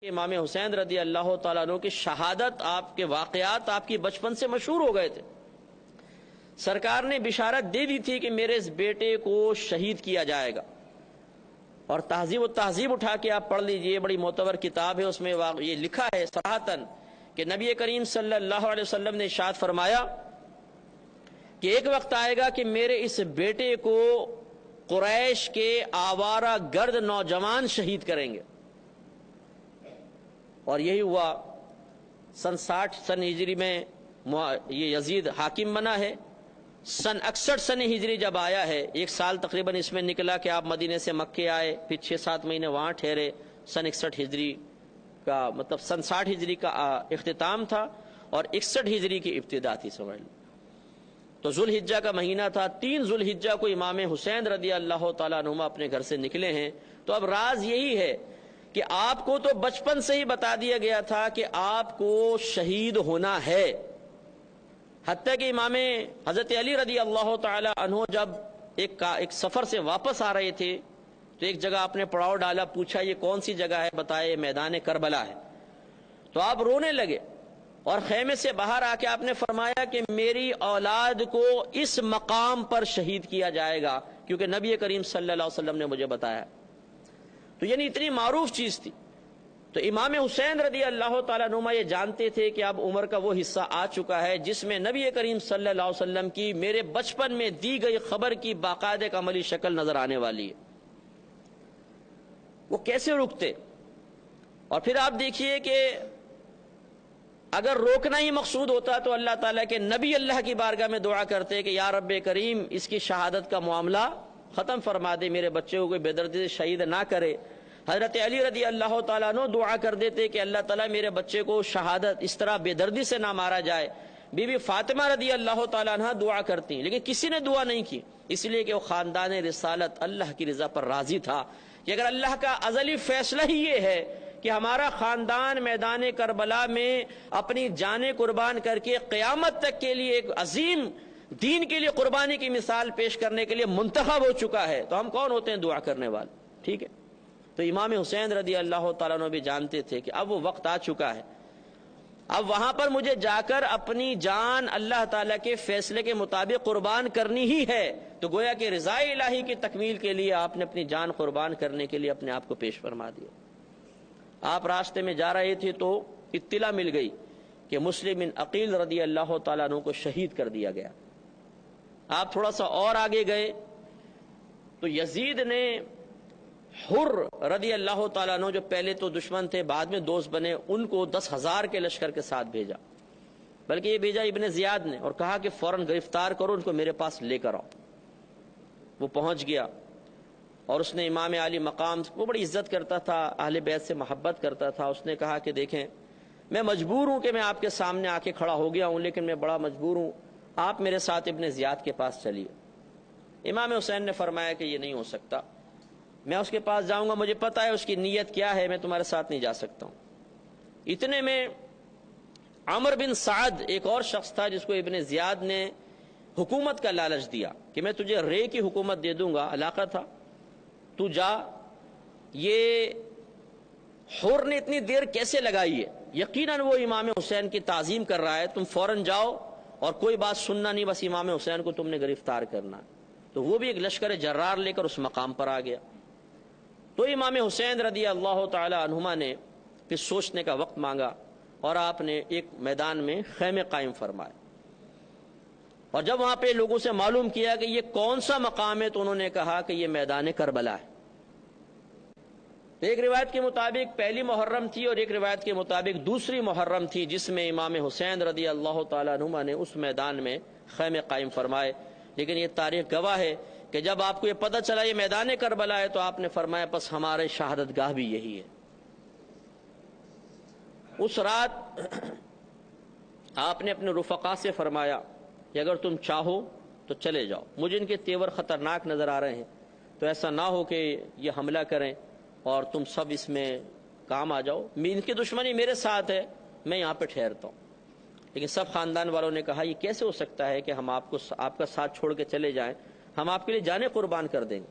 امام حسین رضی اللہ تعالیٰ عنہ کی شہادت، آپ کے واقعات آپ کی بچپن سے مشہور ہو گئے تھے۔ سرکار نے بشارت دے دی تھی کہ میرے اس بیٹے کو شہید کیا جائے گا، اور تہذیب و تہذیب اٹھا کے آپ پڑھ لیجئے، بڑی معتبر کتاب ہے، اس میں یہ لکھا ہے صراحتاً کہ نبی کریم صلی اللہ علیہ وسلم نے ارشاد فرمایا کہ ایک وقت آئے گا کہ میرے اس بیٹے کو قریش کے آوارہ گرد نوجوان شہید کریں گے، اور یہی ہوا۔ سن 60 سن ہجری میں یہ یزید حاکم بنا ہے۔ سن 61 سن ہجری جب آیا ہے، ایک سال تقریباً اس میں نکلا کہ آپ مدینے سے مکے آئے، پھر 6-7 مہینے وہاں ٹھہرے۔ سن 61 ہجری کا مطلب سن 60 ہجری کا اختتام تھا اور 61 ہجری کی ابتدا تھی، سمجھ لو۔ تو ذوالحجہ کا مہینہ تھا، 3 ذوالحجہ کو امام حسین رضی اللہ تعالیٰ عنہ اپنے گھر سے نکلے ہیں۔ تو اب راز یہی ہے کہ آپ کو تو بچپن سے ہی بتا دیا گیا تھا کہ آپ کو شہید ہونا ہے، حتیٰ کہ امام حضرت علی رضی اللہ تعالی عنہ جب ایک سفر سے واپس آ رہے تھے تو ایک جگہ آپ نے پڑاؤ ڈالا، پوچھا یہ کون سی جگہ ہے، بتائے میدان کربلا ہے۔ تو آپ رونے لگے اور خیمے سے باہر آ کے آپ نے فرمایا کہ میری اولاد کو اس مقام پر شہید کیا جائے گا، کیونکہ نبی کریم صلی اللہ علیہ وسلم نے مجھے بتایا۔ تو یعنی اتنی معروف چیز تھی۔ تو امام حسین رضی اللہ تعالیٰ عنہ یہ جانتے تھے کہ اب عمر کا وہ حصہ آ چکا ہے جس میں نبی کریم صلی اللہ علیہ وسلم کی میرے بچپن میں دی گئی خبر کی باقاعدہ ایک عملی شکل نظر آنے والی ہے۔ وہ کیسے رکتے؟ اور پھر آپ دیکھیے کہ اگر روکنا ہی مقصود ہوتا تو اللہ تعالیٰ کے نبی اللہ کی بارگاہ میں دعا کرتے کہ یا رب کریم اس کی شہادت کا معاملہ ختم فرما دے، میرے بچے کو کوئی بے دردی سے شہید نہ کرے۔ حضرت علی رضی اللہ تعالیٰ عنہ دعا کر دیتے کہ اللہ تعالیٰ میرے بچے کو شہادت اس طرح بے دردی سے نہ مارا جائے۔ بی بی فاطمہ رضی اللہ تعالیٰ عنہ دعا کرتی، لیکن کسی نے دعا نہیں کی، اس لیے کہ وہ خاندان رسالت اللہ کی رضا پر راضی تھا کہ اگر اللہ کا ازلی فیصلہ ہی یہ ہے کہ ہمارا خاندان میدان کربلا میں اپنی جانیں قربان کر کے قیامت تک کے لیے ایک عظیم دین کے لیے قربانی کی مثال پیش کرنے کے لیے منتخب ہو چکا ہے، تو ہم کون ہوتے ہیں دعا کرنے والے؟ ٹھیک ہے۔ تو امام حسین رضی اللہ تعالیٰ عنہ بھی جانتے تھے کہ اب وہ وقت آ چکا ہے، اب وہاں پر مجھے جا کر اپنی جان اللہ تعالیٰ کے فیصلے کے مطابق قربان کرنی ہی ہے۔ تو گویا کہ رضا الہی کی تکمیل کے لیے آپ نے اپنی جان قربان کرنے کے لیے اپنے آپ کو پیش فرما دیا۔ آپ راستے میں جا رہے تھے تو اطلاع مل گئی کہ مسلم بن عقیل رضی اللہ تعالیٰ عنہ کو شہید کر دیا گیا۔ آپ تھوڑا سا اور آگے گئے تو یزید نے حر رضی اللہ تعالیٰ عنہ جو پہلے تو دشمن تھے بعد میں دوست بنے، ان کو 10,000 کے لشکر کے ساتھ بھیجا، بلکہ یہ بھیجا ابن زیاد نے، اور کہا کہ فوراً گرفتار کرو ان کو، میرے پاس لے کر آؤ۔ وہ پہنچ گیا اور اس نے امام علی مقام، وہ بڑی عزت کرتا تھا، اہل بیت سے محبت کرتا تھا، اس نے کہا کہ دیکھیں میں مجبور ہوں کہ میں آپ کے سامنے آ کے کھڑا ہو گیا ہوں، لیکن میں بڑا مجبور ہوں، آپ میرے ساتھ ابن زیاد کے پاس چلیے۔ امام حسین نے فرمایا کہ یہ نہیں ہو سکتا، میں اس کے پاس جاؤں گا، مجھے پتا ہے اس کی نیت کیا ہے، میں تمہارے ساتھ نہیں جا سکتا ہوں۔ اتنے میں عمر بن سعد ایک اور شخص تھا جس کو ابن زیاد نے حکومت کا لالچ دیا کہ میں تجھے رے کی حکومت دے دوں گا، علاقہ تھا، تو جا۔ یہ حر نے اتنی دیر کیسے لگائی ہے؟ یقیناً وہ امام حسین کی تعظیم کر رہا ہے، تم فوراً جاؤ اور کوئی بات سننا نہیں، بس امام حسین کو تم نے گرفتار کرنا ہے۔ تو وہ بھی ایک لشکر جرار لے کر اس مقام پر آ گیا۔ تو امام حسین رضی اللہ تعالی عنہما نے پھر سوچنے کا وقت مانگا اور آپ نے ایک میدان میں خیمے قائم فرمائے، اور جب وہاں پہ لوگوں سے معلوم کیا کہ یہ کون سا مقام ہے تو انہوں نے کہا کہ یہ میدان کربلا ہے۔ ایک روایت کے مطابق پہلی محرم تھی اور ایک روایت کے مطابق دوسری محرم تھی جس میں امام حسین رضی اللہ تعالی عنہما نے اس میدان میں خیمے قائم فرمائے۔ لیکن یہ تاریخ گواہ ہے کہ جب آپ کو یہ پتہ چلا یہ میدان کربلا ہے تو آپ نے فرمایا بس ہمارے شہادت گاہ بھی یہی ہے۔ اس رات آپ نے اپنے رفقا سے فرمایا کہ اگر تم چاہو تو چلے جاؤ، مجھے ان کے تیور خطرناک نظر آ رہے ہیں، تو ایسا نہ ہو کہ یہ حملہ کریں اور تم سب اس میں کام آ جاؤ، ان کی دشمنی میرے ساتھ ہے، میں یہاں پہ ٹھہرتا ہوں۔ لیکن سب خاندان والوں نے کہا یہ کیسے ہو سکتا ہے کہ ہم آپ کا ساتھ چھوڑ کے چلے جائیں، ہم آپ کے لیے جانیں قربان کر دیں گے۔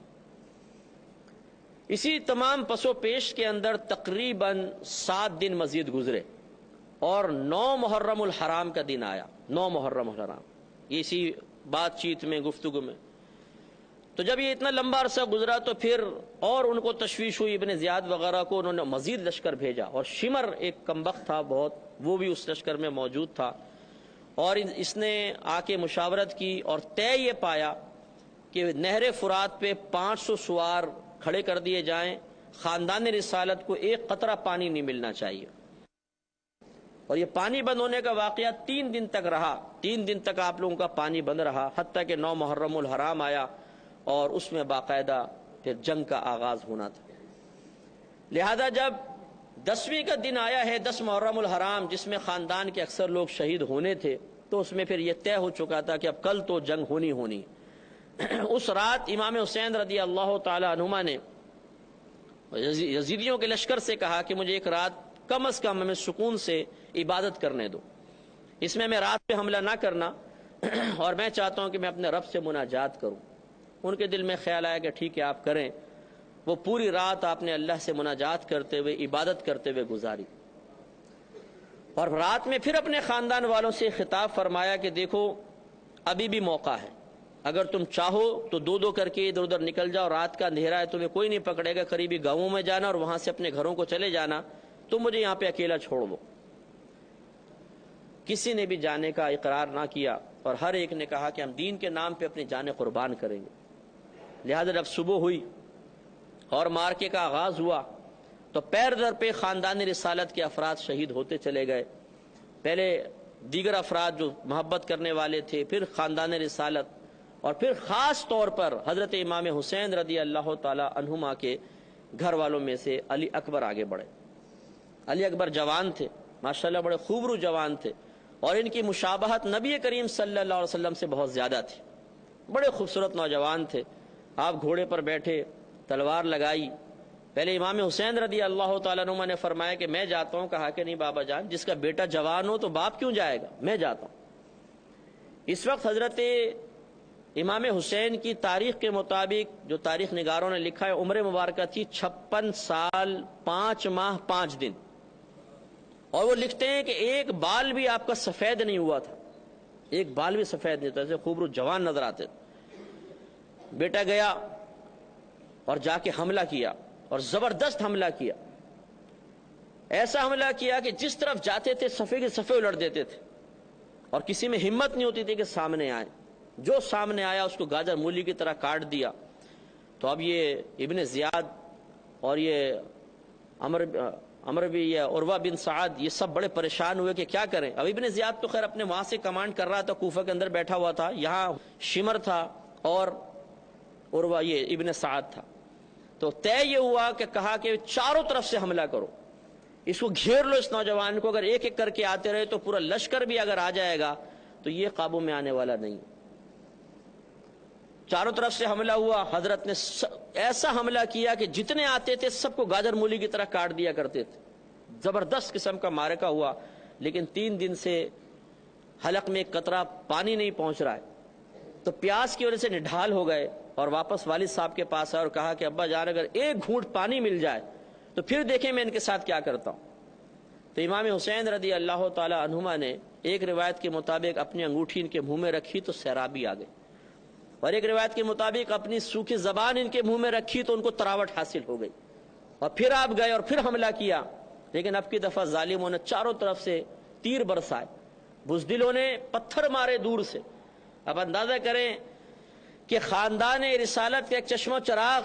اسی تمام پسو پیش کے اندر تقریباً 7 دن مزید گزرے اور 9 محرم الحرام کا دن آیا. 9 محرم الحرام اسی بات چیت میں گفتگو میں. تو جب یہ اتنا لمبا عرصہ گزرا تو پھر اور ان کو تشویش ہوئی. ابن زیاد وغیرہ کو انہوں نے مزید لشکر بھیجا اور شمر ایک کمبخت تھا بہت، وہ بھی اس لشکر میں موجود تھا. اور اس نے آ کے مشاورت کی اور طے یہ پایا کہ نہر فرات پہ 500 سوار کھڑے کر دیے جائیں. خاندان رسالت کو ایک قطرہ پانی نہیں ملنا چاہیے. اور یہ پانی بند ہونے کا واقعہ 3 دن تک رہا. 3 دن تک آپ لوگوں کا پانی بند رہا، حتیٰ کہ 9 محرم الحرام آیا اور اس میں باقاعدہ پھر جنگ کا آغاز ہونا تھا. لہذا جب 10ویں کا دن آیا ہے 10 محرم الحرام، جس میں خاندان کے اکثر لوگ شہید ہونے تھے، تو اس میں پھر یہ طے ہو چکا تھا کہ اب کل تو جنگ ہونی. اس رات امام حسین رضی اللہ تعالی عنہما نے یزیدیوں کے لشکر سے کہا کہ مجھے ایک رات کم از کم ہمیں سکون سے عبادت کرنے دو، اس میں رات پہ حملہ نہ کرنا، اور میں چاہتا ہوں کہ میں اپنے رب سے مناجات کروں. ان کے دل میں خیال آیا کہ ٹھیک ہے آپ کریں. وہ پوری رات آپ نے اللہ سے مناجات کرتے ہوئے عبادت کرتے ہوئے گزاری. اور رات میں پھر اپنے خاندان والوں سے خطاب فرمایا کہ دیکھو ابھی بھی موقع ہے، اگر تم چاہو تو 2 کر کے ادھر ادھر نکل جاؤ. رات کا اندھیرا ہے، تمہیں کوئی نہیں پکڑے گا. قریبی گاؤں میں جانا اور وہاں سے اپنے گھروں کو چلے جانا. تم مجھے یہاں پہ اکیلا چھوڑ دو. کسی نے بھی جانے کا اقرار نہ کیا اور ہر ایک نے کہا کہ ہم دین کے نام پہ اپنی جانیں قربان کریں گے. لہذا جب صبح ہوئی اور مارکے کا آغاز ہوا تو پیر در پہ خاندان رسالت کے افراد شہید ہوتے چلے گئے. پہلے دیگر افراد جو محبت کرنے والے تھے، پھر خاندان رسالت، اور پھر خاص طور پر حضرت امام حسین رضی اللہ تعالی عنہما کے گھر والوں میں سے علی اکبر آگے بڑھے. علی اکبر جوان تھے ماشاءاللہ، بڑے خوبرو جوان تھے، اور ان کی مشابہت نبی کریم صلی اللہ علیہ وسلم سے بہت زیادہ تھی. بڑے خوبصورت نوجوان تھے. آپ گھوڑے پر بیٹھے، تلوار لگائی. پہلے امام حسین رضی اللہ تعالیٰ عنہ نے فرمایا کہ میں جاتا ہوں. کہا کہ نہیں بابا جان، جس کا بیٹا جوان ہو تو باپ کیوں جائے گا، میں جاتا ہوں. اس وقت حضرت امام حسین کی تاریخ کے مطابق جو تاریخ نگاروں نے لکھا ہے، عمر مبارکہ تھی 56 سال 5 ماہ 5 دن. اور وہ لکھتے ہیں کہ ایک بال بھی آپ کا سفید نہیں ہوا تھا، ایک بال بھی سفید نہیں تھا، ایسے خوبرو جوان نظر آتے تھے. بیٹا گیا اور جا کے حملہ کیا، اور زبردست حملہ کیا. ایسا حملہ کیا کہ جس طرف جاتے تھے صفے کے صفے الٹ دیتے تھے، اور کسی میں ہمت نہیں ہوتی تھی کہ سامنے آئے. جو سامنے آیا اس کو گاجر مولی کی طرح کاٹ دیا. تو اب یہ ابن زیاد اور یہ عمر بھی، یہ عروہ بن سعد، یہ سب بڑے پریشان ہوئے کہ کیا کریں. اب ابن زیاد تو خیر اپنے وہاں سے کمانڈ کر رہا تھا، کوفہ کے اندر بیٹھا ہوا تھا. یہاں شمر تھا اور عروہ یہ ابن سعد تھا. تو طے یہ ہوا کہ کہا کہ چاروں طرف سے حملہ کرو، اس کو گھیر لو. اس نوجوان کو اگر ایک ایک کر کے آتے رہے تو پورا لشکر بھی اگر آ جائے گا تو یہ قابو میں آنے والا نہیں. چاروں طرف سے حملہ ہوا. حضرت نے ایسا حملہ کیا کہ جتنے آتے تھے سب کو گاجر مولی کی طرح کاٹ دیا کرتے تھے. زبردست قسم کا معرکہ ہوا. لیکن 3 دن سے حلق میں ایک قطرہ پانی نہیں پہنچ رہا ہے، تو پیاس کی وجہ سے نڈھال ہو گئے اور واپس والد صاحب کے پاس آئے اور کہا کہ ابا جان اگر ایک گھونٹ پانی مل جائے تو پھر دیکھیں میں ان کے ساتھ کیا کرتا ہوں. تو امام حسین رضی اللہ تعالی عنہما نے ایک روایت کے مطابق اپنی انگوٹھی ان کے منہ میں رکھی تو سیرابی آ گئی، اور ایک روایت کے مطابق اپنی سوکھی زبان ان کے منہ میں رکھی تو ان کو تراوٹ حاصل ہو گئی. اور پھر آپ گئے اور پھر حملہ کیا. لیکن اب کی دفعہ ظالموں نے چاروں طرف سے تیر برسائے، بزدلوں نے پتھر مارے دور سے. اب اندازہ کریں کہ خاندان رسالت کا ایک چشمہ چراغ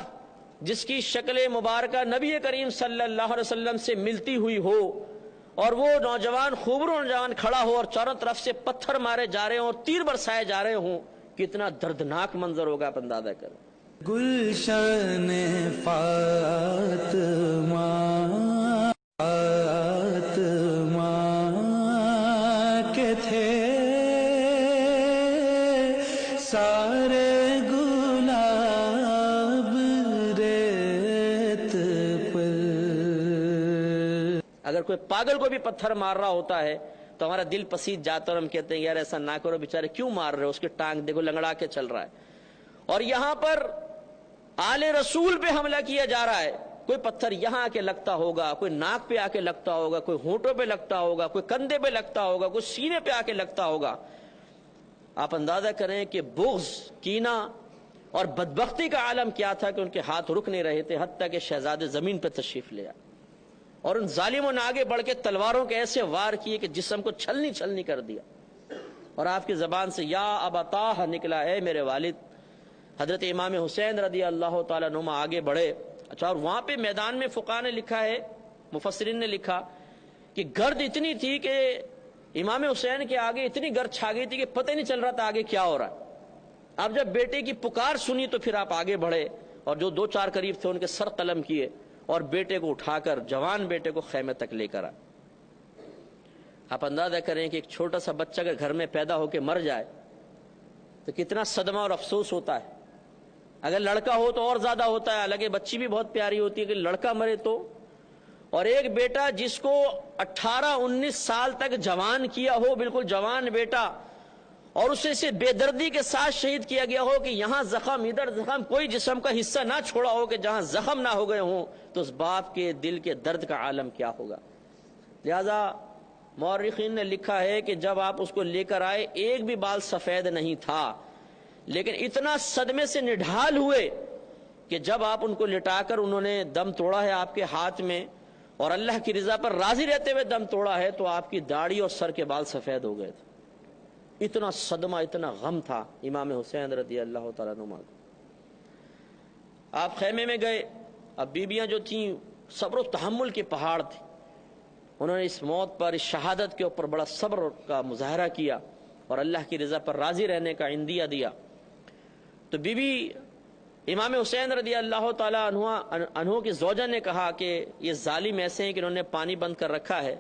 جس کی شکل مبارکہ نبی کریم صلی اللہ علیہ وسلم سے ملتی ہوئی ہو، اور وہ نوجوان خوبرو نوجوان کھڑا ہو اور چاروں طرف سے پتھر مارے جا رہے ہوں اور تیر برسائے جا رہے ہوں، کتنا دردناک منظر ہوگا آپ اندازہ کریں. گلشن فاطمہ کے تھے سارے گلاب ریت پر. اگر کوئی پاگل کو بھی پتھر مار رہا ہوتا ہے تو ہمارا دل پسیج جاتا ہے اور ہم کہتے ہیں یار ایسا نہ کرو، بیچارے کیوں مار رہے ہو، اس کی ٹانگ دیکھو لنگڑا کے چل رہا ہے. اور یہاں پر آل رسول پہ حملہ کیا جا رہا ہے، کوئی پتھر یہاں آ کے لگتا ہوگا، کوئی ناک پہ آ کے لگتا ہوگا، کوئی ہونٹوں پہ لگتا ہوگا، کوئی کندھے پہ لگتا ہوگا، کوئی سینے پہ آ کے لگتا ہوگا۔ آپ اندازہ کریں کہ بغض، کینہ اور بدبختی کا عالم کیا تھا کہ ان کے ہاتھ رک نہیں رہے تھے، حتیٰ کہ شہزادے زمین پہ تشریف لے آئے اور ان ظالموں نے آگے بڑھ کے تلواروں کے ایسے وار کیے کہ جسم کو چھلنی چھلنی کر دیا، اور آپ کی زبان سے یا ابتاہ نکلا، اے میرے والد۔ حضرت امام حسین رضی اللہ تعالیٰ عنہما آگے بڑھے۔ اچھا، اور وہاں پہ میدان میں فقہاء نے لکھا ہے، مفسرین نے لکھا کہ گرد اتنی تھی کہ امام حسین کے آگے اتنی گرد چھا گئی تھی کہ پتہ نہیں چل رہا تھا آگے کیا ہو رہا ہے۔ اب جب بیٹے کی پکار سنی تو پھر آپ آگے بڑھے اور جو دو چار قریب تھے ان کے سر قلم کیے اور بیٹے کو اٹھا کر، جوان بیٹے کو خیمے تک لے کر آئے۔ آپ اندازہ کریں کہ ایک چھوٹا سا بچہ اگر گھر میں پیدا ہو کے مر جائے تو کتنا صدمہ اور افسوس ہوتا ہے۔ اگر لڑکا ہو تو اور زیادہ ہوتا ہے، حالانکہ بچی بھی بہت پیاری ہوتی ہے، کہ لڑکا مرے تو۔ اور ایک بیٹا جس کو 18-19 سال تک جوان کیا ہو، بالکل جوان بیٹا، اور اسے سے بے دردی کے ساتھ شہید کیا گیا ہو کہ یہاں زخم ادھر زخم، کوئی جسم کا حصہ نہ چھوڑا ہو کہ جہاں زخم نہ ہو گئے ہوں، تو اس باپ کے دل کے درد کا عالم کیا ہوگا۔ لہذا مورخین نے لکھا ہے کہ جب آپ اس کو لے کر آئے ایک بھی بال سفید نہیں تھا، لیکن اتنا صدمے سے نڈھال ہوئے کہ جب آپ ان کو لٹا کر انہوں نے دم توڑا ہے آپ کے ہاتھ میں، اور اللہ کی رضا پر راضی رہتے ہوئے دم توڑا ہے، تو آپ کی داڑھی اور سر کے بال سفید ہو گئے تھے۔ اتنا صدمہ، اتنا غم تھا امام حسین رضی اللہ تعالیٰ عنہ۔ آپ خیمے میں گئے، اب بیویاں جو تھیں صبر و تحمل کے پہاڑ تھے، انہوں نے اس موت پر، اس شہادت کے اوپر بڑا صبر کا مظاہرہ کیا اور اللہ کی رضا پر راضی رہنے کا عندیہ دیا۔ تو بی بی امام حسین رضی اللہ تعالیٰ عنہ کی زوجہ نے کہا کہ یہ ظالم ایسے ہیں کہ انہوں نے پانی بند کر رکھا ہے،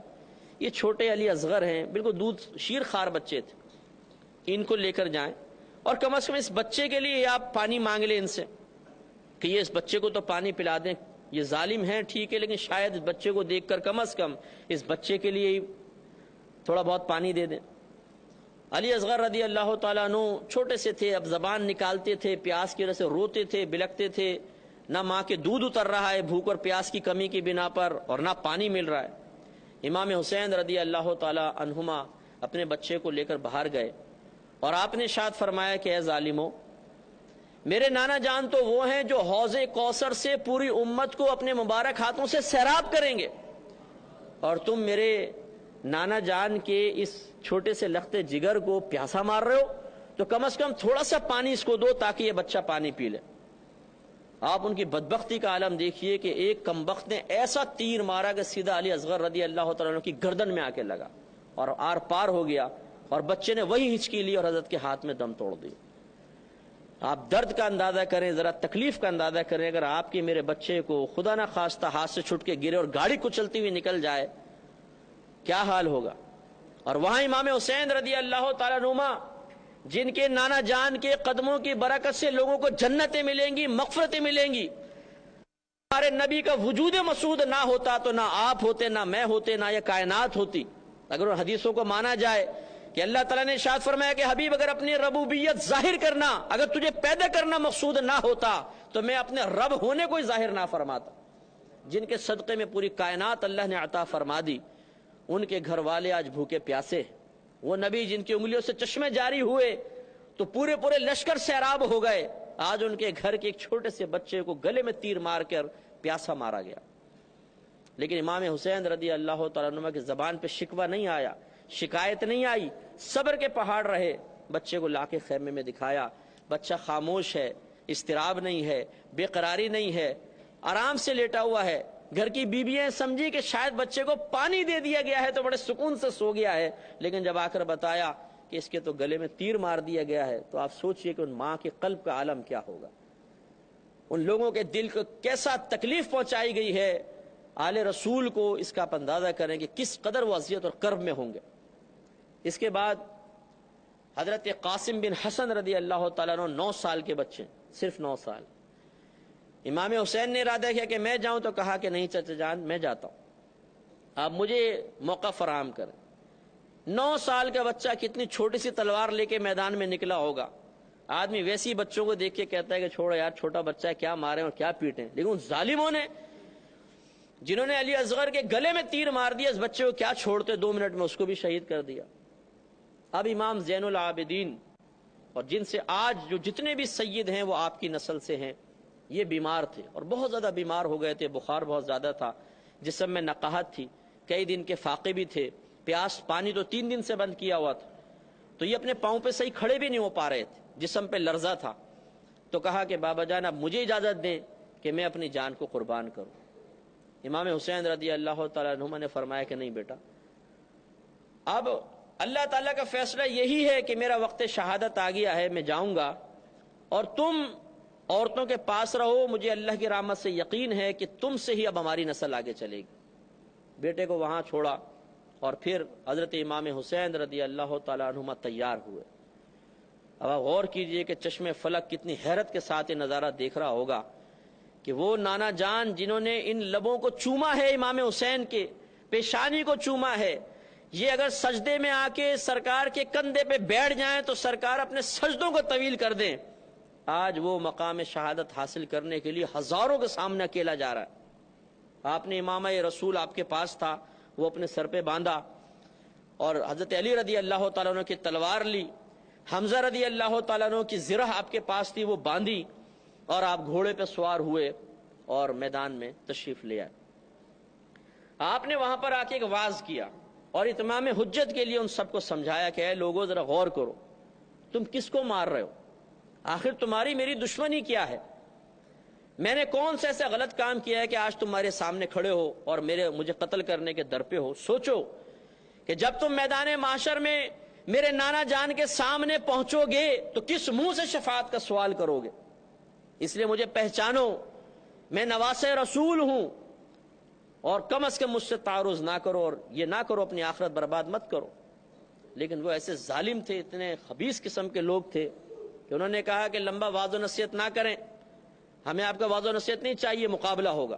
یہ چھوٹے علی اصغر ہیں، بالکل دودھ شیر خوار بچے تھے، ان کو لے کر جائیں اور کم از کم اس بچے کے لیے آپ پانی مانگ لیں ان سے کہ یہ اس بچے کو تو پانی پلا دیں۔ یہ ظالم ہیں ٹھیک ہے، لیکن شاید اس بچے کو دیکھ کر کم از کم اس بچے کے لیے تھوڑا بہت پانی دے دیں۔ علی اصغر رضی اللہ تعالیٰ عنہ چھوٹے سے تھے، اب زبان نکالتے تھے، پیاس کی وجہ سے روتے تھے، بلکتے تھے، نہ ماں کے دودھ اتر رہا ہے بھوک اور پیاس کی کمی کی بنا پر، اور نہ پانی مل رہا ہے۔ امام حسین رضی اللہ تعالیٰ عنہما اپنے بچے کو لے کر باہر گئے اور آپ نے ارشاد فرمایا کہ اے ظالموں، میرے نانا جان تو وہ ہیں جو حوض کوثر سے پوری امت کو اپنے مبارک ہاتھوں سے سیراب کریں گے، اور تم میرے نانا جان کے اس چھوٹے سے لخت جگر کو پیاسا مار رہے ہو، تو کم از کم تھوڑا سا پانی اس کو دو تاکہ یہ بچہ پانی پی لے۔ آپ ان کی بدبختی کا عالم دیکھیے کہ ایک کمبخت نے ایسا تیر مارا کہ سیدھا علی اصغر رضی اللہ تعالیٰ عنہ کی گردن میں آ کے لگا اور آر پار ہو گیا، اور بچے نے وہی ہچکی لی اور حضرت کے ہاتھ میں دم توڑ دی۔ آپ درد کا اندازہ کریں، ذرا تکلیف کا اندازہ کریں، اگر آپ کے میرے بچے کو خدا نہ خواستہ ہاتھ سے چھٹ کے گرے اور گاڑی کچلتی ہوئی نکل جائے، کیا حال ہوگا۔ اور وہاں امام حسین رضی اللہ تعالیٰ عنہ جن کے نانا جان کے قدموں کی برکت سے لوگوں کو جنتیں ملیں گی، مغفرتیں ملیں گی۔ ہمارے نبی کا وجود مسعود نہ ہوتا تو نہ آپ ہوتے، نہ میں ہوتے، نہ یہ کائنات ہوتی۔ اگر ان حدیثوں کو مانا جائے کہ اللہ تعالیٰ نے ارشاد فرمایا کہ حبیب اگر اپنی ربوبیت ظاہر کرنا، اگر تجھے پیدا کرنا مقصود نہ ہوتا تو میں اپنے رب ہونے کو ہی ظاہر نہ فرماتا۔ جن کے صدقے میں پوری کائنات اللہ نے عطا فرما دی، ان کے گھر والے آج بھوکے پیاسے، وہ نبی جن کی انگلیوں سے چشمے جاری ہوئے تو پورے پورے لشکر سیراب ہو گئے، آج ان کے گھر کے ایک چھوٹے سے بچے کو گلے میں تیر مار کر پیاسا مارا گیا۔ لیکن امام حسین رضی اللہ تعالیٰ عنہ کی زبان پہ شکوہ نہیں آیا، شکایت نہیں آئی، صبر کے پہاڑ رہے۔ بچے کو لا کے خیمے میں دکھایا، بچہ خاموش ہے، اضطراب نہیں ہے، بے قراری نہیں ہے، آرام سے لیٹا ہوا ہے۔ گھر کی بیویاں سمجھی کہ شاید بچے کو پانی دے دیا گیا ہے تو بڑے سکون سے سو گیا ہے، لیکن جب آ کر بتایا کہ اس کے تو گلے میں تیر مار دیا گیا ہے، تو آپ سوچئے کہ ان ماں کے قلب کا عالم کیا ہوگا، ان لوگوں کے دل کو کیسا تکلیف پہنچائی گئی ہے۔ آل رسول کو اس کا آپ اندازہ کریں کہ کس قدر وہ اذیت اور کرب میں ہوں گے۔ اس کے بعد حضرت قاسم بن حسن رضی اللہ تعالیٰ عنہ 9 سال کے بچے، صرف 9 سال۔ امام حسین نے ارادہ کیا کہ میں جاؤں، تو کہا کہ نہیں چچا جان، میں جاتا ہوں، آپ مجھے موقع فراہم کریں۔ 9 سال کا بچہ کتنی چھوٹی سی تلوار لے کے میدان میں نکلا ہوگا، آدمی ویسی بچوں کو دیکھ کے کہتا ہے کہ چھوڑو یار چھوٹا بچہ ہے, کیا ماریں اور کیا پیٹیں, لیکن ان ظالموں نے جنہوں نے علی اصغر کے گلے میں تیر مار دیا اس بچے کو کیا چھوڑتے, 2 منٹ میں اس کو بھی شہید کر دیا. اب امام زین العابدین اور جن سے آج جو جتنے بھی سید ہیں وہ آپ کی نسل سے ہیں, یہ بیمار تھے اور بہت زیادہ بیمار ہو گئے تھے, بخار بہت زیادہ تھا, جسم میں نقاہت تھی, کئی دن کے فاقے بھی تھے, پیاس پانی تو 3 دن سے بند کیا ہوا تھا, تو یہ اپنے پاؤں پہ صحیح کھڑے بھی نہیں ہو پا رہے تھے, جسم پہ لرزہ تھا. تو کہا کہ بابا جان اب مجھے اجازت دیں کہ میں اپنی جان کو قربان کروں. امام حسین رضی اللہ تعالیٰ عنہ نے فرمایا کہ نہیں بیٹا, اب اللہ تعالیٰ کا فیصلہ یہی ہے کہ میرا وقت شہادت آ گیا ہے, میں جاؤں گا اور تم عورتوں کے پاس رہو, مجھے اللہ کی رحمت سے یقین ہے کہ تم سے ہی اب ہماری نسل آگے چلے گی. بیٹے کو وہاں چھوڑا اور پھر حضرت امام حسین رضی اللہ تعالیٰ عنہ تیار ہوئے. اب آپ غور کیجئے کہ چشم فلک کتنی حیرت کے ساتھ یہ نظارہ دیکھ رہا ہوگا کہ وہ نانا جان جنہوں نے ان لبوں کو چوما ہے, امام حسین کے پیشانی کو چوما ہے, یہ اگر سجدے میں آ کے سرکار کے کندھے پہ بیٹھ جائیں تو سرکار اپنے سجدوں کو طویل کر دیں. آج وہ مقام شہادت حاصل کرنے کے لیے ہزاروں کے سامنے اکیلا جا رہا ہے. آپ نے امامہ رسول آپ کے پاس تھا, وہ اپنے سر پہ باندھا, اور حضرت علی رضی اللہ تعالیٰ عنہ کی تلوار لی, حمزہ رضی اللہ تعالیٰ عنہ کی زرہ آپ کے پاس تھی وہ باندھی, اور آپ گھوڑے پہ سوار ہوئے اور میدان میں تشریف لے آئے. آپ نے وہاں پر آ کے ایک واعظ کیا اور اتمام حجت کے لیے ان سب کو سمجھایا کہ اے لوگوں ذرا غور کرو, تم کس کو مار رہے ہو, آخر تمہاری میری دشمنی کیا ہے, میں نے کون سے ایسا غلط کام کیا ہے کہ آج تمہارے سامنے کھڑے ہو اور مجھے قتل کرنے کے در پہ ہو. سوچو کہ جب تم میدان معاشر میں میرے نانا جان کے سامنے پہنچو گے تو کس منہ سے شفاعت کا سوال کرو گے, اس لیے مجھے پہچانو, میں نواسہ رسول ہوں, اور کم از کم مجھ سے تعارض نہ کرو, اور یہ نہ کرو اپنی آخرت برباد مت کرو. لیکن وہ ایسے ظالم تھے, اتنے خبیث قسم کے لوگ تھے کہ انہوں نے کہا کہ لمبا وعظ و نصیحت نہ کریں, ہمیں آپ کا وعظ و نصیحت نہیں چاہیے, مقابلہ ہوگا.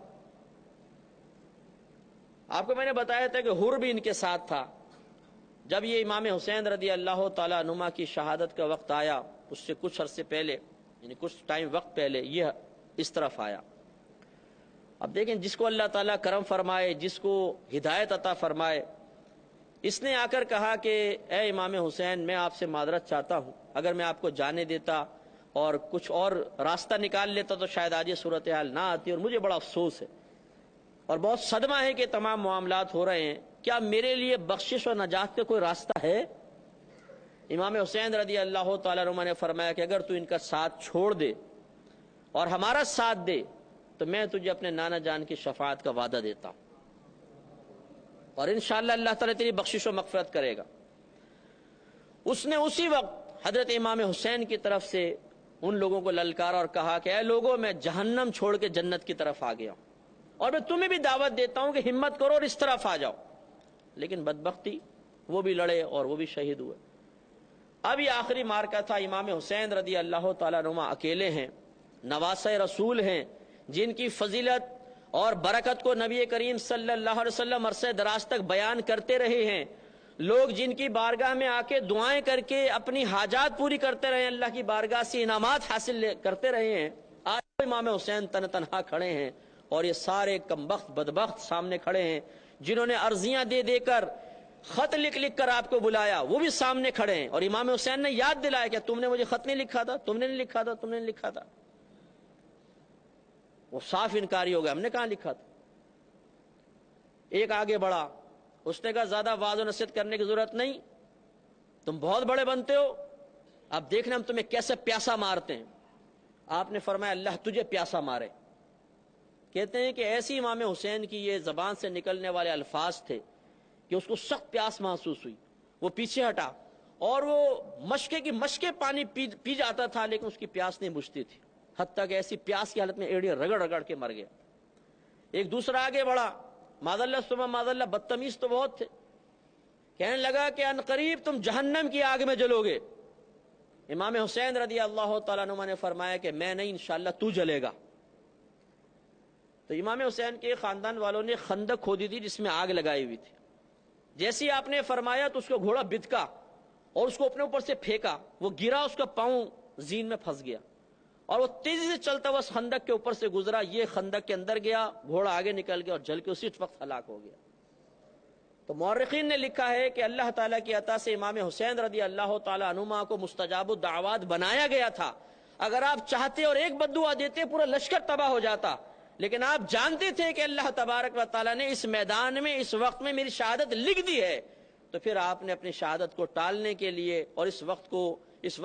آپ کو میں نے بتایا تھا کہ حر بھی ان کے ساتھ تھا. جب یہ امام حسین رضی اللہ تعالیٰ عنہ کی شہادت کا وقت آیا, اس سے کچھ عرصے پہلے, یعنی کچھ ٹائم وقت پہلے یہ اس طرف آیا. اب دیکھیں جس کو اللہ تعالیٰ کرم فرمائے, جس کو ہدایت عطا فرمائے, اس نے آ کر کہا کہ اے امام حسین میں آپ سے معذرت چاہتا ہوں, اگر میں آپ کو جانے دیتا اور کچھ اور راستہ نکال لیتا تو شاید آج یہ صورتحال نہ آتی, اور مجھے بڑا افسوس ہے اور بہت صدمہ ہے کہ تمام معاملات ہو رہے ہیں, کیا میرے لیے بخشش اور نجات کا کوئی راستہ ہے؟ امام حسین رضی اللہ تعالیٰ عنہ نے فرمایا کہ اگر تو ان کا ساتھ چھوڑ دے اور ہمارا ساتھ دے تو میں تجھے اپنے نانا جان کی شفاعت کا وعدہ دیتا ہوں, اور انشاءاللہ اللہ تعالیٰ تیری بخشش و مغفرت کرے گا. اس نے اسی وقت حضرت امام حسین کی طرف سے ان لوگوں کو للکارا اور کہا کہ اے لوگوں, میں جہنم چھوڑ کے جنت کی طرف آ گیا ہوں, اور میں تمہیں بھی دعوت دیتا ہوں کہ ہمت کرو اور اس طرف آ جاؤ. لیکن بدبختی, وہ بھی لڑے اور وہ بھی شہید ہوئے. اب یہ آخری مارکا تھا. امام حسین رضی اللہ تعالیٰ عنہ اکیلے ہیں, نواسہ رسول ہیں, جن کی فضیلت اور برکت کو نبی کریم صلی اللہ علیہ وسلم عرصہ دراز تک بیان کرتے رہے ہیں. لوگ جن کی بارگاہ میں آ کے دعائیں کر کے اپنی حاجات پوری کرتے رہے ہیں, اللہ کی بارگاہ سے انعامات حاصل کرتے رہے ہیں. آج امام حسین تنہا کھڑے ہیں, اور یہ سارے کمبخت بدبخت سامنے کھڑے ہیں جنہوں نے عرضیاں دے دے کر, خط لکھ لکھ کر آپ کو بلایا, وہ بھی سامنے کھڑے ہیں. اور امام حسین نے یاد دلایا کہ تم نے مجھے خط نہیں لکھا تھا, تم نے نہیں لکھا تھا, تم نے نہیں لکھا تھا. وہ صاف انکاری ہو گیا, ہم نے کہاں لکھا تھا. ایک آگے بڑھا, اس نے کہا زیادہ وعظ و نصیحت کرنے کی ضرورت نہیں, تم بہت بڑے بنتے ہو, اب دیکھنا ہم تمہیں کیسے پیاسا مارتے ہیں. آپ نے فرمایا اللہ تجھے پیاسا مارے. کہتے ہیں کہ ایسی امام حسین کی یہ زبان سے نکلنے والے الفاظ تھے کہ اس کو سخت پیاس محسوس ہوئی. وہ پیچھے ہٹا اور وہ مشکے کی مشکے پانی پی جاتا تھا, لیکن اس کی پیاس نہیں بجھتی تھی, حتیٰ کہ ایسی پیاس کی حالت میں ایڑیاں رگڑ رگڑ کے مر گیا. ایک دوسرا آگے بڑھا, معذاللہ ثم معذاللہ بدتمیز تو بہت تھے, کہنے لگا کہ ان قریب تم جہنم کی آگ میں جلو گے. امام حسین رضی اللہ تعالیٰ عنہ نے فرمایا کہ میں نہیں, انشاءاللہ تو جلے گا. تو امام حسین کے خاندان والوں نے خندق کھودی تھی جس میں آگ لگائی ہوئی تھی. جیسے آپ نے فرمایا تو اس کو گھوڑا بدکا اور اس کو اپنے اوپر سے پھینکا, وہ گرا, اس کا پاؤں زین میں پھنس گیا اور وہ تیزی سے چلتا ہوا اس خندق کے اوپر سے گزرا، یہ خندق کے اندر گیا، گھوڑا آگے نکل گیا اور جل کے اسی وقت ہلاک ہو گیا۔ تو مورخین نے لکھا ہے کہ اللہ تعالیٰ کی عطا سے امام حسین رضی اللہ تعالیٰ عنہما کو مستجاب الدعوات بنایا گیا تھا۔ اگر آپ چاہتے اور ایک بددعا دیتے پورا لشکر تباہ ہو جاتا، لیکن آپ جانتے تھے کہ اللہ تبارک و تعالیٰ نے اس میدان میں اس وقت میں میری شہادت لکھ دی ہے، تو پھر آپ نے اپنی شہادت کو ٹالنے کے لیے اور اس وقت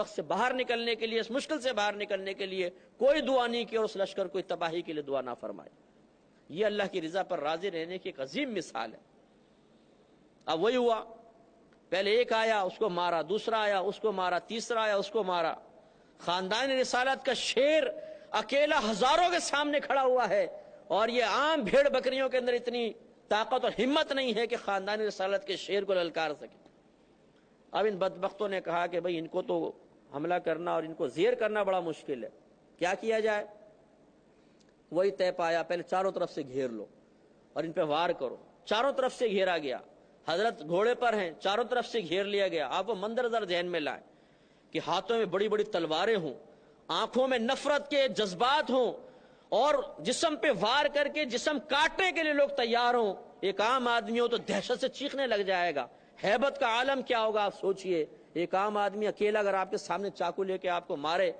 سے باہر نکلنے کے لیے، اس مشکل سے باہر نکلنے کے لیے کوئی دعا نہیں کی اور اس لشکر کو تباہی کے لیے دعا نہ فرمائی۔ یہ اللہ کی رضا پر راضی رہنے کی ایک عظیم مثال ہے۔ اب وہی ہوا، پہلے ایک آیا اس کو مارا، دوسرا آیا اس کو مارا، تیسرا آیا اس کو مارا۔ خاندان رسالت کا شیر اکیلا ہزاروں کے سامنے کھڑا ہوا ہے، اور یہ عام بھیڑ بکریوں کے اندر اتنی طاقت اور ہمت نہیں ہے کہ خاندان رسالت کے شیر کو للکار سکے۔ اب ان بدبختوں نے کہا کہ بھئی ان کو تو حملہ کرنا اور ان کو زیر کرنا بڑا مشکل ہے، کیا کیا جائے؟ وہی طے پایا، پہلے چاروں طرف سے گھیر لو اور ان پہ وار کرو۔ چاروں طرف سے گھیرا گیا، حضرت گھوڑے پر ہیں، چاروں طرف سے گھیر لیا گیا۔ آپ وہ منظر ذرا ذہن میں لائیں کہ ہاتھوں میں بڑی بڑی تلواریں ہوں، آنکھوں میں نفرت کے جذبات ہوں، اور جسم پہ وار کر کے جسم کاٹنے کے لیے لوگ تیار ہوں۔ ایک عام آدمی ہو تو دہشت سے چیخنے لگ جائے گا، ہیبت کا عالم کیا ہوگا آپ سوچئے۔ ایک عام آدمی اکیلا اگر آپ کے سامنے چاقو لے کے آپ کو مارے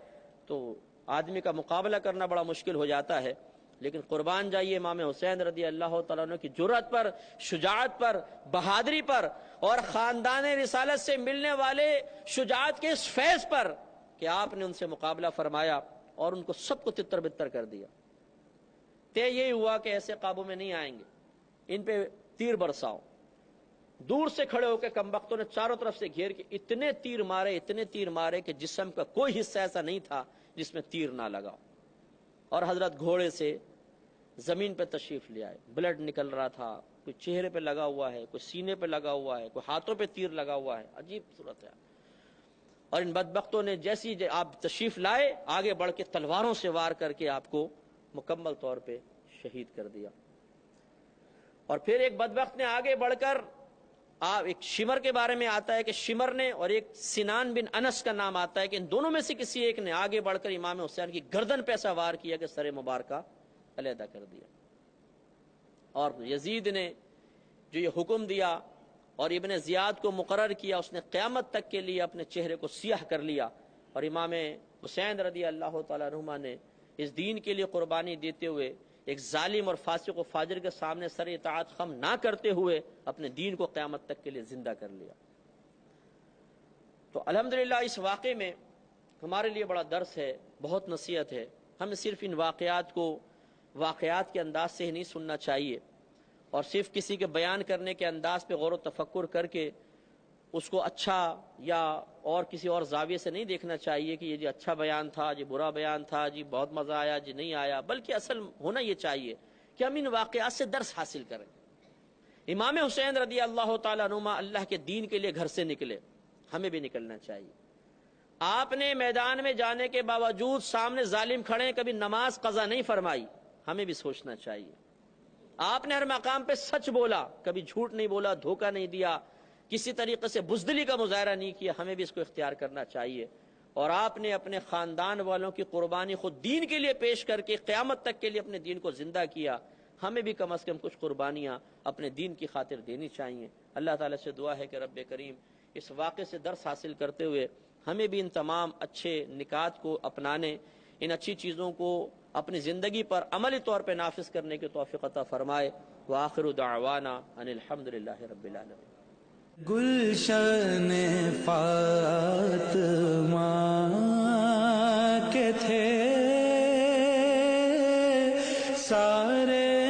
تو آدمی کا مقابلہ کرنا بڑا مشکل ہو جاتا ہے۔ لیکن قربان جائیے امام حسین رضی اللہ تعالیٰ عنہ کی جرأت پر، شجاعت پر، بہادری پر، اور خاندان رسالت سے ملنے والے شجاعت کے اس فیض پر کہ آپ نے ان سے مقابلہ فرمایا اور ان کو سب کو تتر بتر کر دیا۔ طے یہی ہوا کہ ایسے قابو میں نہیں آئیں گے، ان پہ تیر برساؤ۔ دور سے کھڑے ہو کے کمبختوں نے چاروں طرف سے گھیر کے اتنے تیر مارے کہ جسم کا کوئی حصہ ایسا نہیں تھا جس میں تیر نہ لگا۔ اور حضرت گھوڑے سے زمین پہ تشریف لے آئے، بلڈ نکل رہا تھا، کوئی چہرے پہ لگا ہوا ہے، کوئی سینے پہ لگا ہوا ہے، کوئی ہاتھوں پہ تیر لگا ہوا ہے، عجیب صورت ہے۔ اور ان بدبختوں نے جیسی آپ تشریف لائے آگے بڑھ کے تلواروں سے وار کر کے آپ کو مکمل طور پہ شہید کر دیا۔ اور پھر ایک بدبخت نے آگے بڑھ کر ایک شمر کے بارے میں آتا ہے کہ شمر نے، اور ایک سنان بن انس کا نام آتا ہے کہ ان دونوں میں سے کسی ایک نے آگے بڑھ کر امام حسین کی گردن پہ ایسا وار کیا کہ سر مبارکہ علیحدہ کر دیا۔ اور یزید نے جو یہ حکم دیا اور ابن زیاد کو مقرر کیا، اس نے قیامت تک کے لیے اپنے چہرے کو سیاہ کر لیا، اور امام حسین رضی اللہ تعالیٰ عنہ نے اس دین کے لیے قربانی دیتے ہوئے ایک ظالم اور فاسق و فاجر کے سامنے سر اطاعت خم نہ کرتے ہوئے اپنے دین کو قیامت تک کے لیے زندہ کر لیا۔ تو الحمدللہ اس واقعے میں ہمارے لیے بڑا درس ہے، بہت نصیحت ہے۔ ہمیں صرف ان واقعات کے انداز سے ہی نہیں سننا چاہیے، اور صرف کسی کے بیان کرنے کے انداز پہ غور و تفکر کر کے اس کو اچھا یا اور کسی اور زاویے سے نہیں دیکھنا چاہیے کہ یہ جی اچھا بیان تھا، جی برا بیان تھا، جی بہت مزہ آیا، جی نہیں آیا، بلکہ اصل ہونا یہ چاہیے کہ ہم ان واقعات سے درس حاصل کریں۔ امام حسین رضی اللہ تعالیٰ عنہ اللہ کے دین کے لیے گھر سے نکلے، ہمیں بھی نکلنا چاہیے۔ آپ نے میدان میں جانے کے باوجود سامنے ظالم کھڑے کبھی نماز قضا نہیں فرمائی، ہمیں بھی سوچنا چاہیے۔ آپ نے ہر مقام پہ سچ بولا، کبھی جھوٹ نہیں بولا، دھوکہ نہیں دیا، کسی طریقے سے بزدلی کا مظاہرہ نہیں کیا، ہمیں بھی اس کو اختیار کرنا چاہیے۔ اور آپ نے اپنے خاندان والوں کی قربانی خود دین کے لیے پیش کر کے قیامت تک کے لیے اپنے دین کو زندہ کیا، ہمیں بھی کم از کم کچھ قربانیاں اپنے دین کی خاطر دینی چاہیے۔ اللہ تعالیٰ سے دعا ہے کہ رب کریم اس واقعے سے درس حاصل کرتے ہوئے ہمیں بھی ان تمام اچھے نکات کو اپنانے، ان اچھی چیزوں کو اپنی زندگی پر عملی طور پہ نافذ کرنے کی توفیق عطا فرمائے۔ وآخر دعوانا ان الحمدللہ رب العالمین۔ گلشن فاطمہ کے تھے سارے